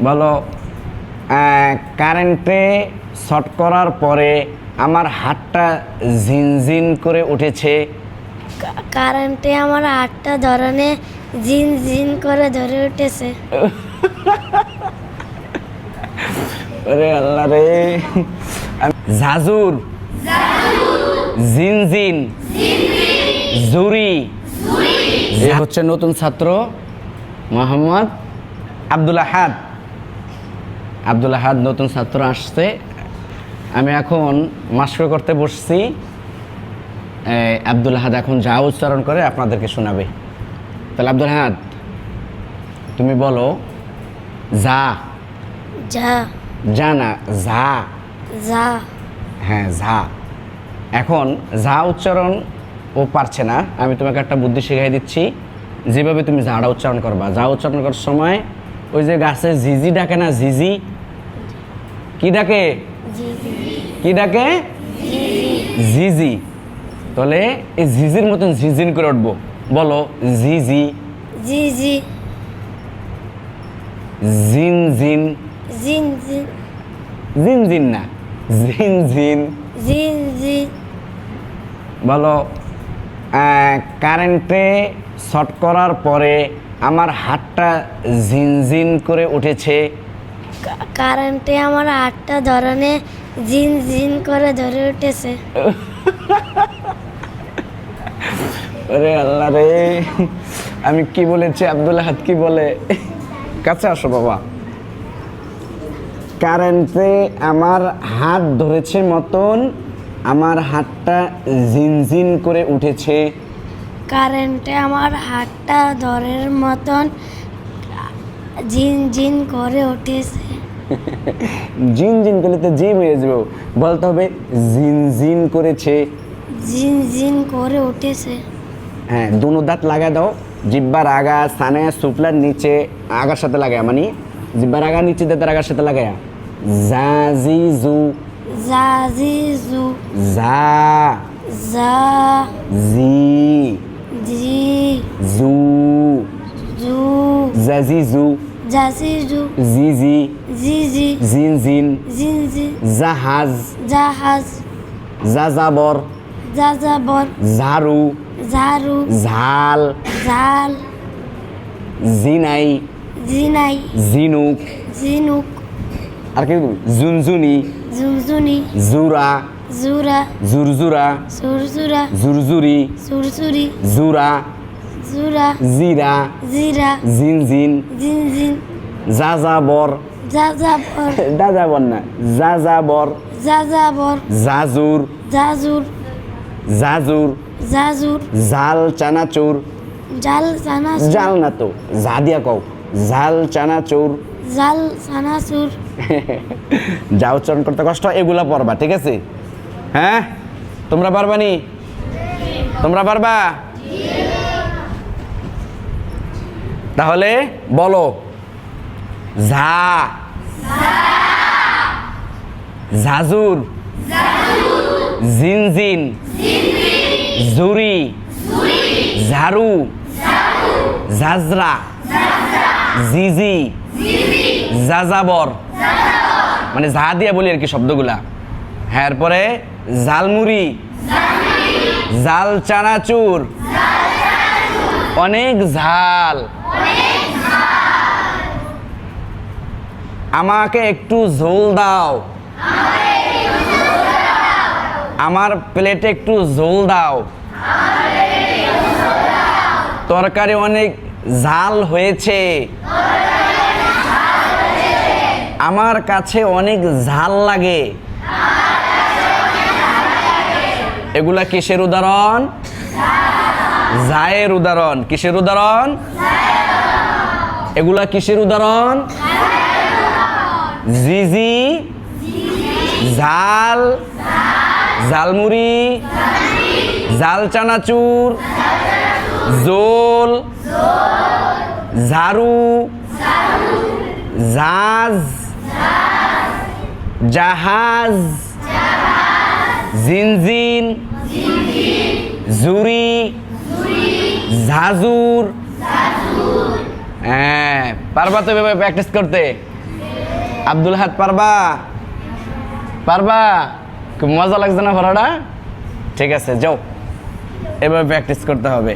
বলো কারেন্টে শর্ট করার পরে আমার হাতটা ঝিনঝিন করে উঠেছে। কারেন্টে আমার হাতটা ধরনে জিন জিন করে ধরে উঠেছে। আরে আল্লাহ রে। ঝাজুর, জিনজিন, জুরি। এ হচ্ছে নতুন ছাত্র মোহাম্মদ আব্দুল আহাদ। আব্দুল আহাদ নতুন ছাত্র আসছে। আমি এখন মাস্টার করতে বসছি। আব্দুল আহাদ এখন যা উচ্চারণ করে আপনাদেরকে শোনাবে। তাহলে আব্দুল আহাদ তুমি বলো যা। যা। যা না, যা। যা। হ্যাঁ, যা। এখন যা উচ্চারণ ও পারছে না, আমি তোমাকে একটা বুদ্ধি শিখিয়ে দিচ্ছি। যেভাবে তুমি যাটা উচ্চারণ করবা, যা উচ্চারণ করার সময় ওই যে গাছে ঝিঝি ডাকে না, ঝিঝি কি ডাকে? কি ডাকে? ঝিঝি। তাহলে এই ঝিঝির মতন ঝিঝিন করে উঠবো। বলো ঝিঝি। জি জি। জিন জিন। জিন জিন। জিন জিন না, জিন জিন। জিন জিন। বলো কারেন্টে শর্ট করার পরে আমার হাতটা ঝিনঝিন করে উঠেছে। কারেন্টে আমার হাতটা ধরনে জিন জিন করে ধরে উঠেছে। আরে আল্লাহ রে, আমি কি বলেছি? আব্দুল আহাদ কি বলে? কাছে আসো বাবা। কারেন্টে আমার হাত ধরেছে মতন আমার হাতটা জিনজিন করে উঠেছে। কারেন্টে আমার হাতটা ধরের মতন জিন জিন করে উঠেছে। জিন জিন করলে তো জিম হয়ে যাবো, বলতে হবে জিনজিন করেছে। জিন জিন করে উঠেছে। হ্যাঁ, দুনো দাঁত লাগা দাও। জিব্বার আগা সানে সুফলার নিচে আগার সাথে লাগায়, মানে জিব্বার আগা নিচে দাঁতের আগার সাথে লাগায়া। জাজিজু। জাজিজু। জা। জা। জি। জি। জু। জু। জাজিজু। জাজিজু। জিজি। জিজি। জিনজিন। জিনজি। জাহাজ। জাহাজ। যাযাবর। যাযাবর। ঝাড়ু। ঝাড়ু। ঝাল। ঝাল। জিনাই। জিনাই। ঝিনুক। ঝিনুক। আর কি? ঝুনঝুনি। ঝুনঝুনি। জুরা। জুরা। জুরজুরা। সুরসুরা। জুরজুরি। সুরসুরি। জুরা। জুরা। জিরা। জিরা। জিনজিন। জিনজিন। যাযাবর। যাযাবর। যাযাবর না, যাযাবর। যাযাবর। জাজুর। জাজুর। জাজুর। জাজুর। জাল চানাচুর। জাল চানাচুর। জাল না তো, যা দিয়া কও। জাল চানাচুর। জাল চানাচুর। যা উচ্চারণ করতে কষ্ট, এগুলা পড়বা, ঠিক আছে? হ্যাঁ, তোমরা পারবা নি? তোমরা পারবা? তাহলে বলো ঝা। ঝাজুর। জিনজিন। জুরি। ঝাড়ু। ঝাজরা। জিজি। যাযাবর, মানে যা দিয়ে বলি আর কি শব্দগুলা। হ্যাঁ, এরপরে ঝালমুড়ি। জাল চানাচুর। অনেক ঝাল। আমাকে একটু ঝোল দাও। আমার প্লেটে একটু ঝোল দাও। তরকারি অনেক ঝাল হয়েছে। আমার কাছে অনেক ঝাল লাগে। এগুলা কিসের উদাহরণ? জায়ের উদাহরণ। কিসের উদাহরণ? এগুলা কিসের উদাহরণ? জিজি, ঝাল, ঝালমুড়ি, ঝাল চানাচুর, জোল, ঝাড়ু, জাজ, জাহাজ, জিনজিন, জুরি, ঝাজুর। হ্যাঁ, পারবা তো এভাবে প্র্যাকটিস করতে? আব্দুল হাত পারবা? পারবা? খুব মজা লাগছে না পড়াটা? ঠিক আছে, যাও, এবার প্র্যাকটিস করতে হবে।